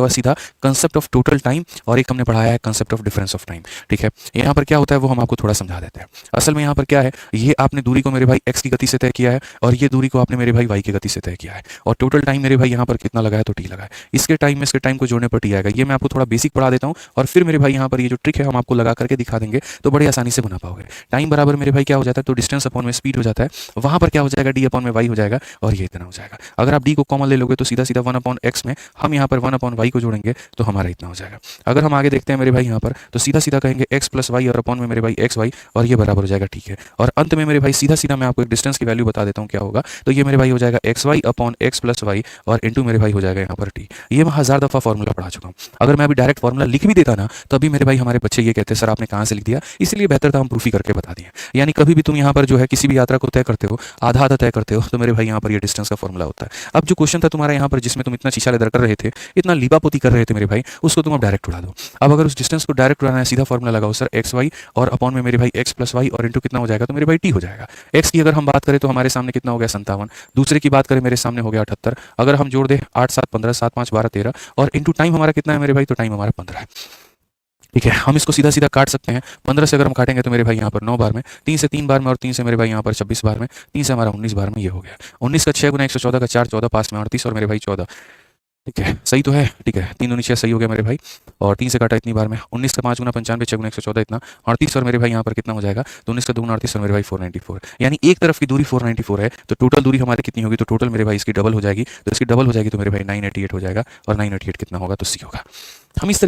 हुआ सीधा concept of total time और एक हमने पढ़ाया है concept of difference of time. ठीक है, यहाँ पर क्या होता है वो हम आपको थोड़ा समझा देते हैं। असल में यहाँ पर क्या है, ये आपने दूरी को मेरे भाई एक्स की गति से तय किया है और ये दूरी को आपने मेरे भाई वाई की गति से तय किया है, और टोटल टाइम मेरे भाई यहाँ पर कितना लगा है, तो टी लगा है। इसके टाइम में इसके टाइम को जोड़ने पर टी आएगा। ये मैं आपको थोड़ा बेसिक पढ़ा देता हूँ और फिर मेरे भाई यहाँ पर ये जो ट्रिक है हम आपको लगा करके दिखा देंगे, तो बड़े आसानी से बना पाओगे। टाइम बराबर मेरे भाई क्या हो जाता है, तो डिस्टेंस अपॉन में स्पीड हो जाता है, वहां पर क्या हो जाएगा, डी अपॉन में वाई हो जाएगा और ये इतना हो जाएगा। अगर आप डी को कॉमन ले लोगे तो सीधा सीधा 1/x में हम यहाँ पर 1/y को जोड़ेंगे तो हमारा इतना हो जाएगा। अगर हम आगे देखते हैं मेरे भाई यहाँ पर, तो सीधा सीधा कहेंगे x प्लस वाई और अपॉन में मेरे भाई एक्स वाई, और ये बराबर हो जाएगा। ठीक है, और अंत में मेरे भाई सीधा सीधा मैं आपको एक डिस्टेंस की वैल्यू बता देता हूँ क्या होगा, तो ये मेरे भाई हो जाएगा x y upon x plus y और इंटू मेरे भाई हो जाएगा यहाँ पर टी। ये मैं 1000 दफा फॉर्मूला पढ़ा चुका हूँ। अगर मैं अभी डायरेक्ट फॉर्मूला लिख भी देता ना, तो अभी मेरे भाई हमारे बच्चे ये कहते हैं सर आपने कहाँ से लिख दिया, इसलिए बेहतर था हम प्रूफ ही करके बता दिए। यानी कभी भी तुम यहाँ पर जो है किसी भी यात्रा को तय करते हो, आधा आधा तय करते हो, तो मेरे भाई यहाँ पर ये डिस्टेंस का फॉर्मूला होता है। अब जो क्वेश्चन था तुम्हारा यहाँ पर जिसमें तुम इतना शीशा लेदर कर रहे थे, इतना लीपापोती कर रहे थे मेरे भाई, उसको तुम अब डायरेक्ट उड़ा दो। अब अगर उस डिस्टेंस को डायरेक्ट उड़ाना है, सीधा फॉर्मूला लगाओ सर एक्स वाई और अपॉन में मेरे भाई एक्स प्लस वाई और इंटू कितना हो जाएगा, तो मेरे भाई टी हो जाएगा। एक्स की अगर हम बात करें तो हमारे सामने कितना हो गया 57, दूसरे की बात करें मेरे सामने हो गया 78, अगर हम जोड़ दे 8 7 15 7 5 12 13 और इंटू टाइम हमारा कितना है मेरे भाई, तो टाइम हमारा 15 है। ठीक है, हम इसको सीधा सीधा काट सकते हैं। 15 से अगर हम काटेंगे तो मेरे भाई यहाँ पर 9 बार में, 3 से 3 बार में और 3 से मेरे भाई यहाँ पर 26 बार में, 3 से हमारा 19 बार में, ये हो गया। 19 का 6 गुना 114 का 4, 14 5 में 38 और मेरे भाई 14। ठीक है, सही तो है। ठीक है, 3 दूनी 6 सही हो गया मेरे भाई, और 3 से काटा इतनी बार में। 19 का 5 गुना 95, 6 गुना 114 इतना 38 और मेरे भाई यहाँ पर कितना हो जाएगा, तो 19 का 2 गुना 38 और मेरे भाई 494। यानी एक तरफ की दूरी 494 है, तो टोटल दूरी हमारी कितनी होगी, तो टोटल मेरे भाई इसकी डबल हो जाएगी, तो इसकी डबल हो जाएगी तो मेरे भाई 988 हो जाएगा, और 988 कितना होगा, तो सी होगा। हम इस